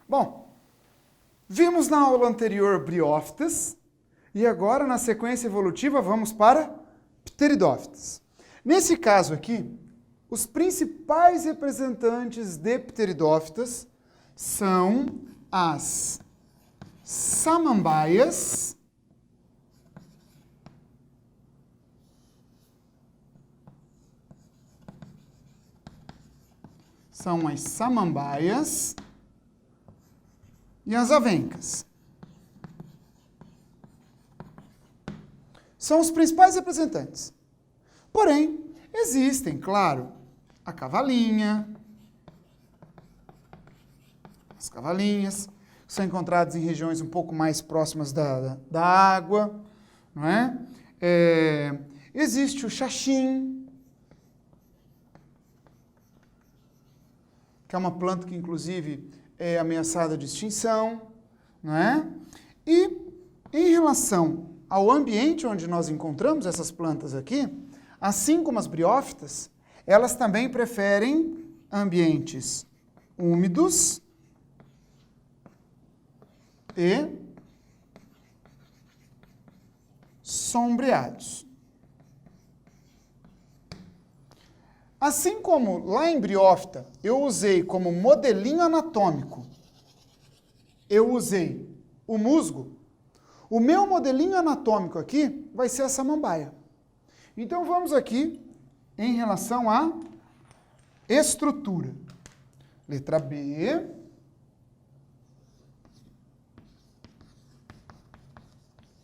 Bom, vimos na aula anterior briófitas e agora na sequência evolutiva vamos para pteridófitas. Nesse caso aqui, os principais representantes de pteridófitas são as samambaias, e as avencas. São os principais representantes. Porém, existem, claro, a cavalinha, as cavalinhas, que são encontradas em regiões um pouco mais próximas da água, não é? Existe o xaxim, que é uma planta que, inclusive, é ameaçada de extinção, não é? E, em relação ao ambiente onde nós encontramos essas plantas aqui, assim como as briófitas, elas também preferem ambientes úmidos e sombreados. Assim como lá em briófita eu usei como modelinho anatômico, eu usei o musgo, o meu modelinho anatômico aqui vai ser a samambaia. Então vamos aqui em relação à estrutura. Letra B.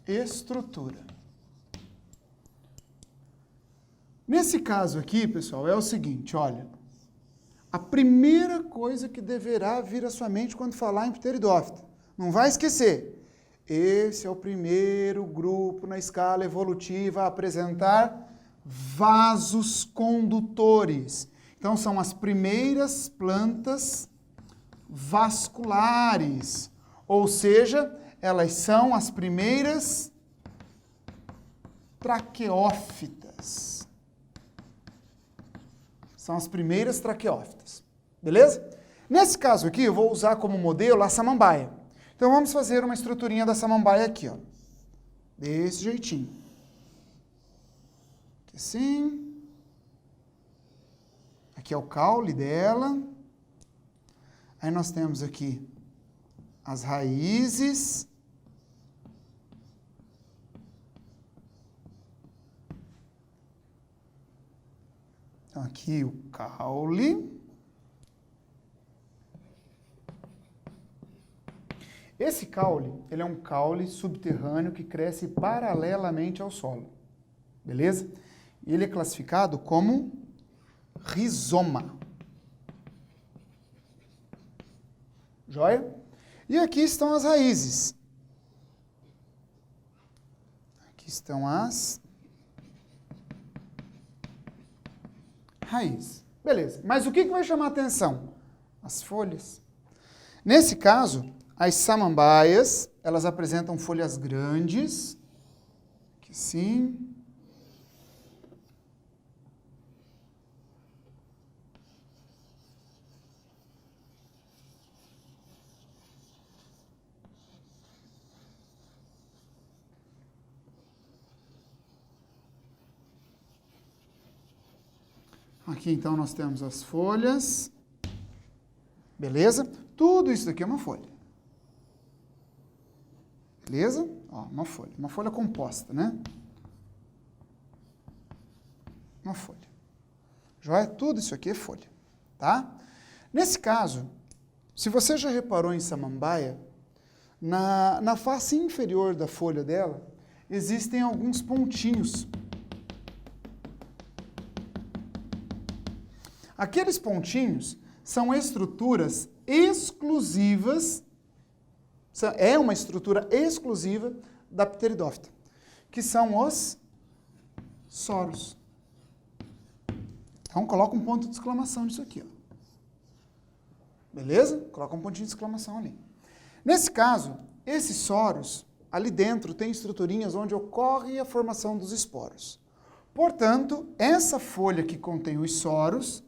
Estrutura. Nesse caso aqui, pessoal, é o seguinte, olha, a primeira coisa que deverá vir à sua mente quando falar em pteridófita, não vai esquecer, esse é o primeiro grupo na escala evolutiva a apresentar vasos condutores. Então, são as primeiras plantas vasculares, ou seja, elas são as primeiras traqueófitas. São as primeiras traqueófitas. Beleza? Nesse caso aqui, eu vou usar como modelo a samambaia. Então, vamos fazer uma estruturinha da samambaia aqui, ó. Desse jeitinho. Aqui assim. Aqui é o caule dela. Aí nós temos aqui as raízes. Então, aqui o caule. Esse caule, ele é um caule subterrâneo que cresce paralelamente ao solo. Beleza? E ele é classificado como rizoma. Joia? E aqui estão as raízes. Aqui estão as raízes. Beleza. Mas o que vai chamar a atenção? As folhas. Nesse caso, as samambaias, elas apresentam folhas grandes. Aqui assim. Aqui, então, nós temos as folhas. Beleza? Tudo isso daqui é uma folha. Beleza? Ó, uma folha composta, né? Uma folha. Joia? Tudo isso aqui é folha, tá? Nesse caso, se você já reparou em samambaia, na face inferior da folha dela, existem alguns pontinhos. Aqueles pontinhos são estruturas exclusivas, é uma estrutura exclusiva da pteridófita, que são os soros. Então, coloca um ponto de exclamação nisso aqui, ó. Beleza? Coloca um pontinho de exclamação ali. Nesse caso, esses soros, ali dentro tem estruturinhas onde ocorre a formação dos esporos. Portanto, essa folha que contém os soros,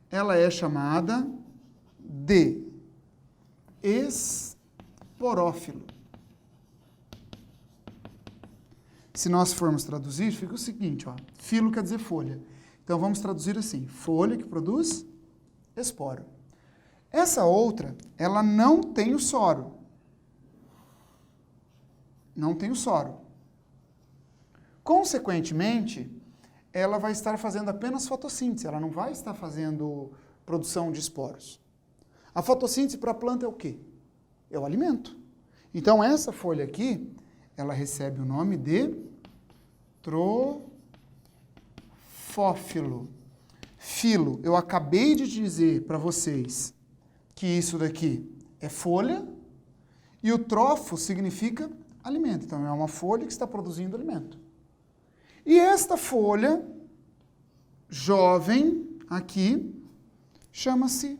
ela é chamada de esporófilo. Se nós formos traduzir, fica o seguinte, ó, filo quer dizer folha. Então vamos traduzir assim, folha que produz esporo. Essa outra, ela não tem o soro. Não tem o soro. Consequentemente, ela vai estar fazendo apenas fotossíntese, ela não vai estar fazendo produção de esporos. A fotossíntese para a planta é o quê? É o alimento. Então, essa folha aqui, ela recebe o nome de trofófilo. Filo, eu acabei de dizer para vocês que isso daqui é folha e o trofo significa alimento. Então, é uma folha que está produzindo alimento. E esta folha jovem aqui chama-se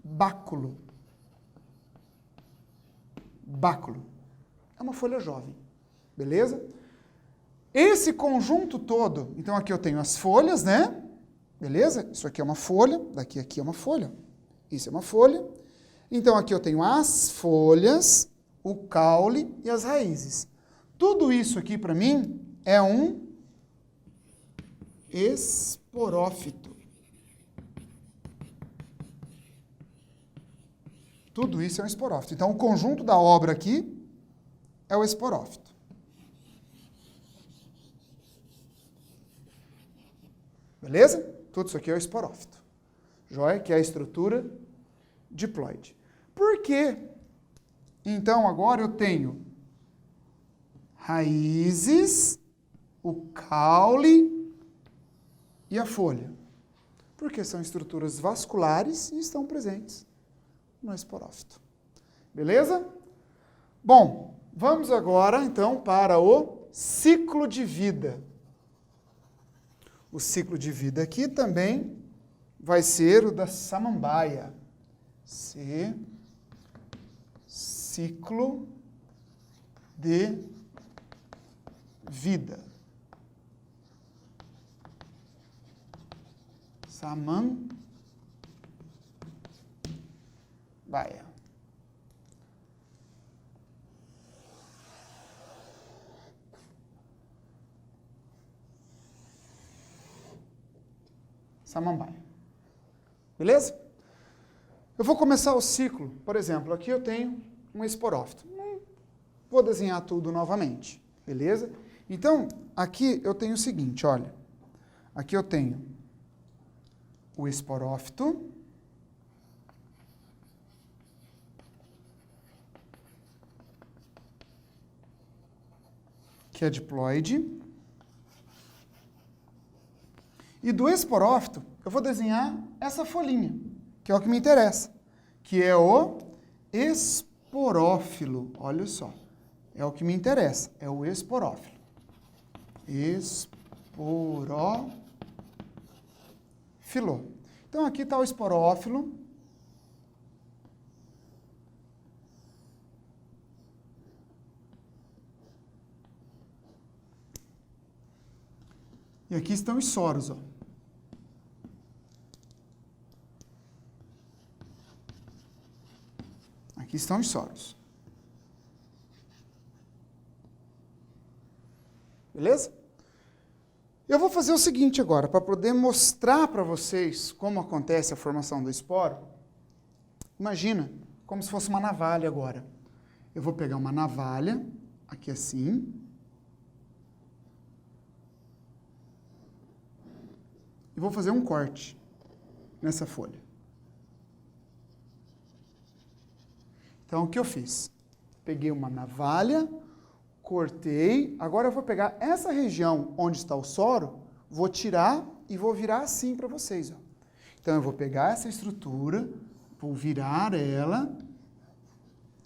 báculo. Báculo. É uma folha jovem. Beleza? Esse conjunto todo, então aqui eu tenho as folhas, né? Beleza? Isso aqui é uma folha, daqui aqui é uma folha. Isso é uma folha. Então aqui eu tenho as folhas, o caule e as raízes. Tudo isso aqui para mim é um esporófito. Tudo isso é um esporófito. Então, o conjunto da obra aqui é o esporófito. Beleza? Tudo isso aqui é o esporófito. Joia? Que é a estrutura diploide. Por quê? Então, agora eu tenho raízes, o caule e a folha. Porque são estruturas vasculares e estão presentes no esporófito. Beleza? Bom, vamos agora, então, para o ciclo de vida. O ciclo de vida aqui também vai ser o da samambaia. Ciclo de vida. Samambaia. Samambaia. Beleza? Eu vou começar o ciclo, por exemplo, aqui eu tenho um esporófito. Vou desenhar tudo novamente, beleza? Então, aqui eu tenho o seguinte, olha. Aqui eu tenho o esporófito. Que é diploide. E do esporófito, eu vou desenhar essa folhinha, que é o que me interessa, que é o esporófilo. Olha só, é o que me interessa, é o esporófilo. Esporófilo. Então, aqui está o esporófilo. E aqui estão os soros, ó. Aqui estão os soros. Beleza? Eu vou fazer o seguinte agora, para poder mostrar para vocês como acontece a formação do esporo. Imagina, como se fosse uma navalha agora. Eu vou pegar uma navalha, aqui assim. E vou fazer um corte nessa folha. Então, o que eu fiz? Peguei uma navalha, cortei. Agora eu vou pegar essa região onde está o soro, vou tirar e vou virar assim para vocês. Ó. Então, eu vou pegar essa estrutura, vou virar ela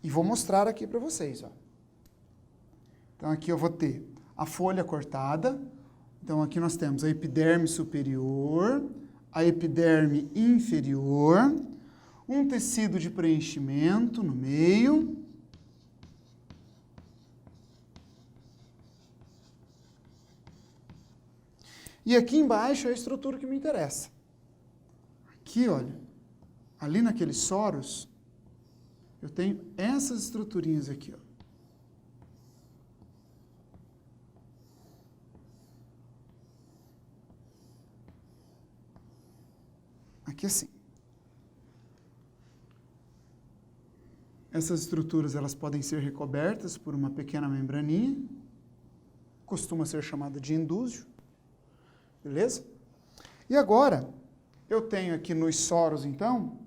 e vou mostrar aqui para vocês. Ó. Então, aqui eu vou ter a folha cortada. Então, aqui nós temos a epiderme superior, a epiderme inferior, um tecido de preenchimento no meio, E aqui embaixo é a estrutura que me interessa. Aqui, olha, ali naqueles soros, eu tenho essas estruturinhas aqui, ó. Aqui assim. Essas estruturas, elas podem ser recobertas por uma pequena membraninha, costuma ser chamada de indúzio, beleza? E agora, eu tenho aqui nos soros, então,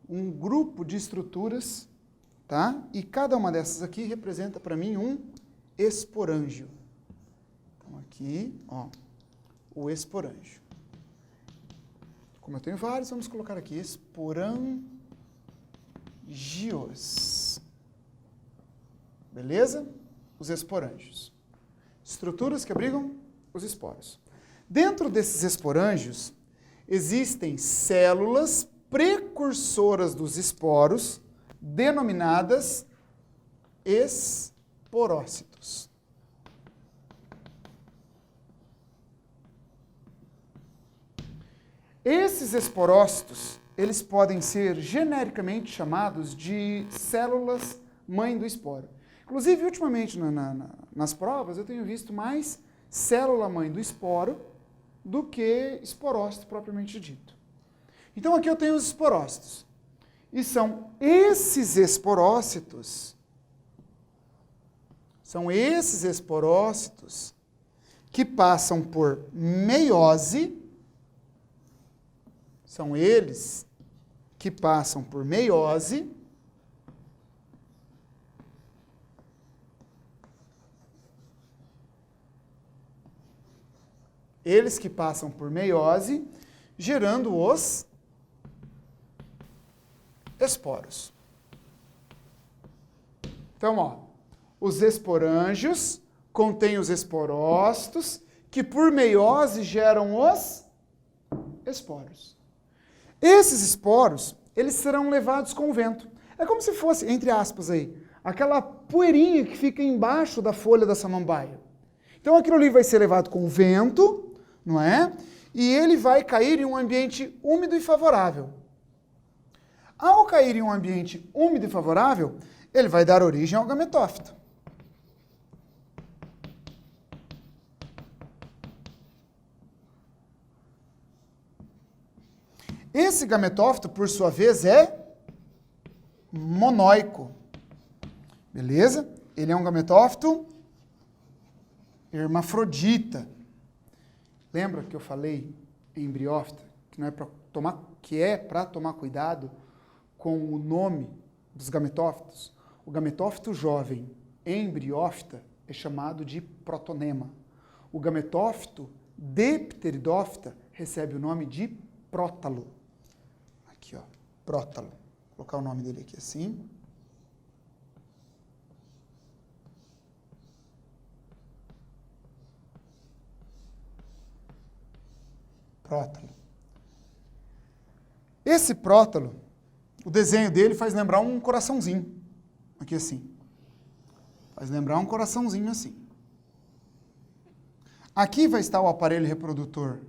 um grupo de estruturas, tá? E cada uma dessas aqui representa para mim um esporângio. Então, aqui, ó, o esporângio. Como eu tenho vários, vamos colocar aqui esporângios. Beleza? Os esporângios. Estruturas que abrigam os esporos. Dentro desses esporângios, existem células precursoras dos esporos, denominadas esporócitos. Esses esporócitos, eles podem ser genericamente chamados de células mãe do esporo. Inclusive, ultimamente, nas provas, eu tenho visto mais célula mãe do esporo do que esporócito propriamente dito. Então, aqui eu tenho os esporócitos. E são esses esporócitos que passam por meiose. São eles que passam por meiose. Eles que passam por meiose, gerando os esporos. Então, ó, os esporângios contêm os esporócitos, que por meiose geram os esporos. Esses esporos, eles serão levados com o vento. É como se fosse, entre aspas aí, aquela poeirinha que fica embaixo da folha da samambaia. Então aquilo ali vai ser levado com o vento, não é? E ele vai cair em um ambiente úmido e favorável. Ao cair em um ambiente úmido e favorável, ele vai dar origem ao gametófito. Esse gametófito, por sua vez, é monóico. Beleza? Ele é um gametófito hermafrodita. Lembra que eu falei em embriófita que é para tomar cuidado com o nome dos gametófitos? O gametófito jovem embriófita é chamado de protonema. O gametófito dipteridófita recebe o nome de prótalo. Aqui, ó, prótalo. Vou colocar o nome dele aqui assim. Prótalo. Esse prótalo, o desenho dele faz lembrar um coraçãozinho. Aqui assim. Faz lembrar um coraçãozinho assim. Aqui vai estar o aparelho reprodutor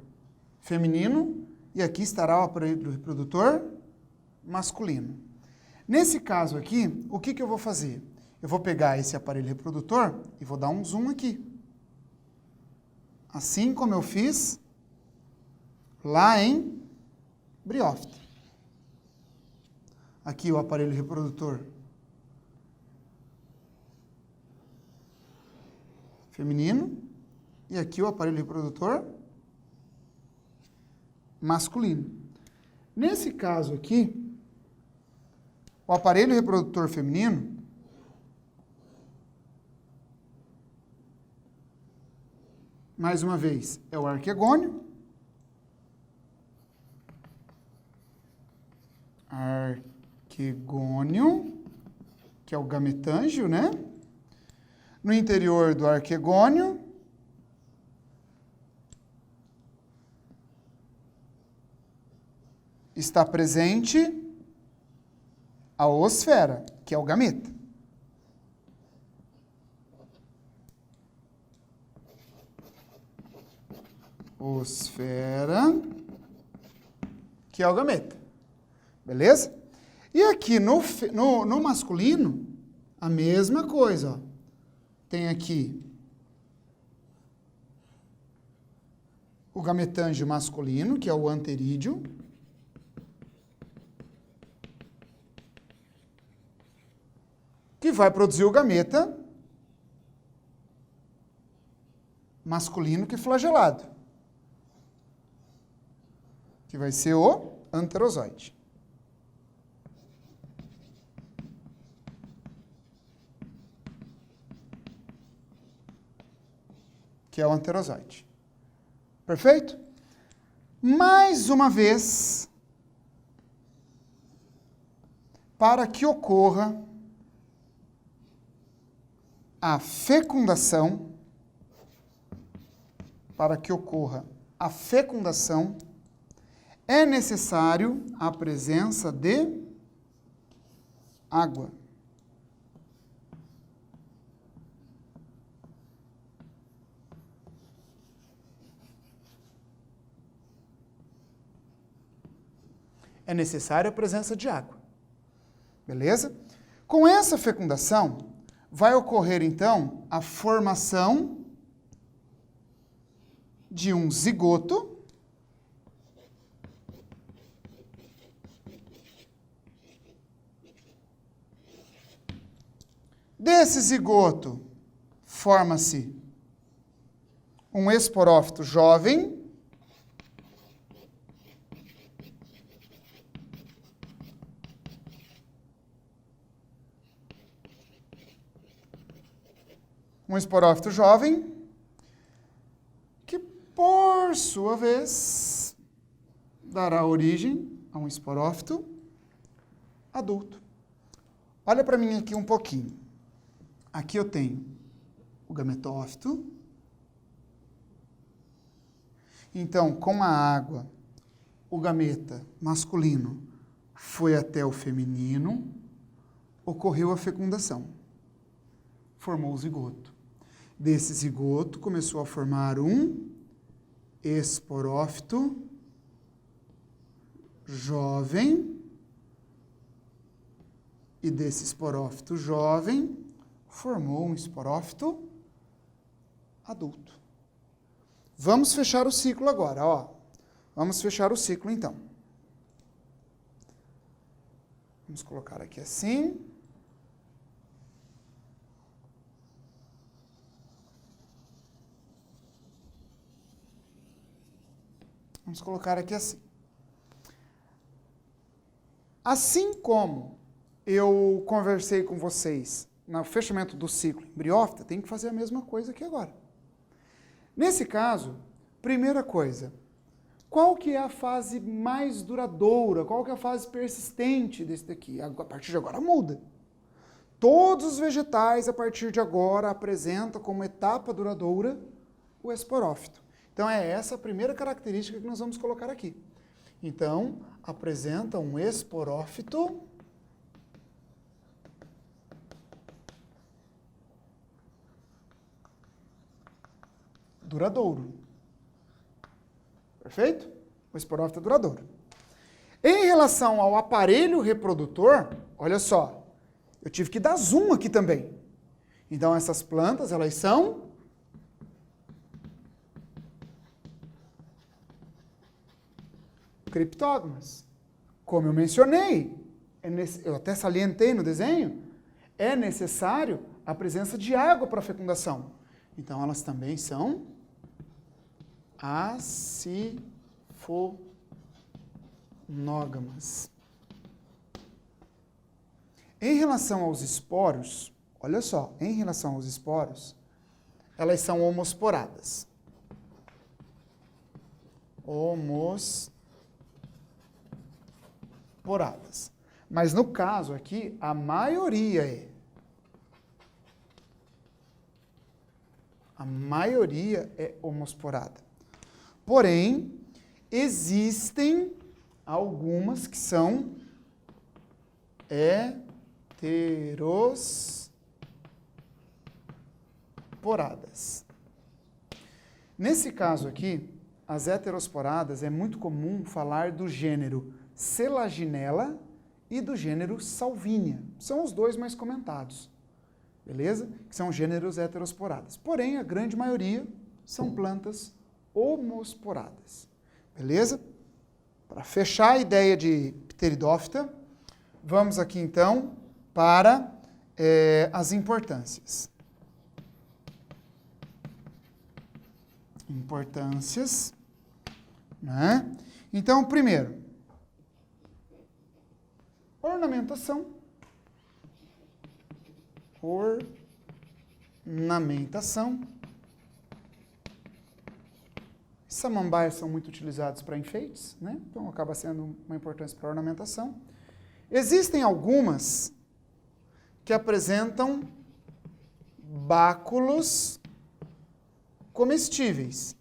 feminino e aqui estará o aparelho reprodutor masculino. Nesse caso aqui, o que eu vou fazer? Eu vou pegar esse aparelho reprodutor e vou dar um zoom aqui. Assim como eu fiz lá em briófita. Aqui o aparelho reprodutor feminino e aqui o aparelho reprodutor masculino. Nesse caso aqui, o aparelho reprodutor feminino mais uma vez é o arquegônio. Arquegônio, que é o gametângio, né? No interior do arquegônio, está presente a oosfera, que é o gameta. osfera, que é o gameta. Beleza? E aqui no masculino, a mesma coisa. Ó. Tem aqui o gametângio masculino, que é o anterídeo. Que vai produzir o gameta masculino que flagelado. Que vai ser o anterozoide. Que é o anterozoide. Perfeito? Mais uma vez, para que ocorra a fecundação, é necessário a presença de água. É necessária a presença de água. Beleza? Com essa fecundação, vai ocorrer, então, a formação de um zigoto desse zigoto forma-se um esporófito jovem que, por sua vez, dará origem a um esporófito adulto. Olha para mim aqui um pouquinho. Aqui eu tenho o gametófito. Então, com a água, o gameta masculino foi até o feminino, ocorreu a fecundação. Formou o zigoto. Desse zigoto começou a formar um esporófito jovem. E desse esporófito jovem formou um esporófito adulto. Vamos fechar o ciclo agora, ó. Vamos fechar o ciclo então. Vamos colocar aqui assim. Vamos colocar aqui assim. Assim como eu conversei com vocês no fechamento do ciclo embriófita, tem que fazer a mesma coisa aqui agora. Nesse caso, primeira coisa, qual que é a fase mais duradoura, qual que é a fase persistente desse daqui? A partir de agora muda. Todos os vegetais, a partir de agora, apresentam como etapa duradoura o esporófito. Então, é essa a primeira característica que nós vamos colocar aqui. Então, apresenta um esporófito duradouro. Perfeito? O esporófito é duradouro. Em relação ao aparelho reprodutor, olha só, eu tive que dar zoom aqui também. Então, essas plantas, elas são criptógamas. Como eu mencionei, eu até salientei no desenho, é necessário a presença de água para a fecundação. Então, elas também são acifonógamas. Em relação aos esporos, olha só, em relação aos esporos, elas são homosporadas. Homosporadas. Mas no caso aqui, a maioria é. A maioria é homosporada. Porém, existem algumas que são heterosporadas. Nesse caso aqui, as heterosporadas, é muito comum falar do gênero Selaginella e do gênero Salvinia. São os dois mais comentados, beleza? Que são gêneros heterosporadas. Porém, a grande maioria são plantas homosporadas, beleza? Para fechar a ideia de pteridófita, vamos aqui então para as importâncias. Importâncias, né? Então, primeiro, ornamentação. Ornamentação. Samambaias são muito utilizados para enfeites, né? Então acaba sendo uma importância para a ornamentação. Existem algumas que apresentam báculos comestíveis.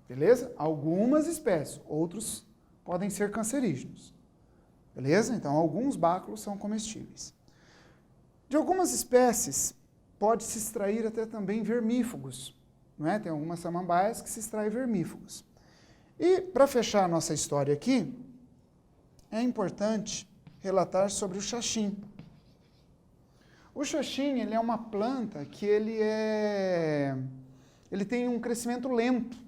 Beleza? Algumas espécies, outros podem ser cancerígenos. Beleza? Então, alguns báculos são comestíveis. De algumas espécies, pode-se extrair até também vermífugos. Não é? Tem algumas samambaias que se extraem vermífugos. E, para fechar a nossa história aqui, é importante relatar sobre o xaxim. O xaxim, ele é uma planta que ele tem um crescimento lento.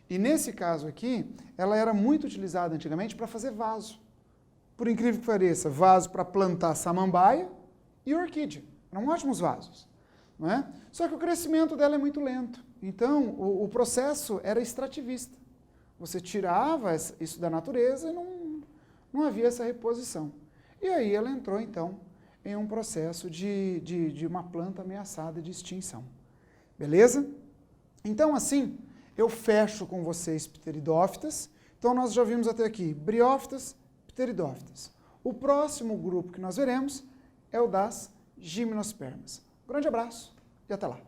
E nesse caso aqui, ela era muito utilizada antigamente para fazer vaso. Por incrível que pareça, vaso para plantar samambaia e orquídea. Eram ótimos vasos, não é? Só que o crescimento dela é muito lento. Então, o processo era extrativista. Você tirava isso da natureza e não havia essa reposição. E aí ela entrou, então, em um processo de uma planta ameaçada de extinção. Beleza? Então, assim, eu fecho com vocês pteridófitas. Então, nós já vimos até aqui briófitas, pteridófitas. O próximo grupo que nós veremos é o das gimnospermas. Um grande abraço e até lá!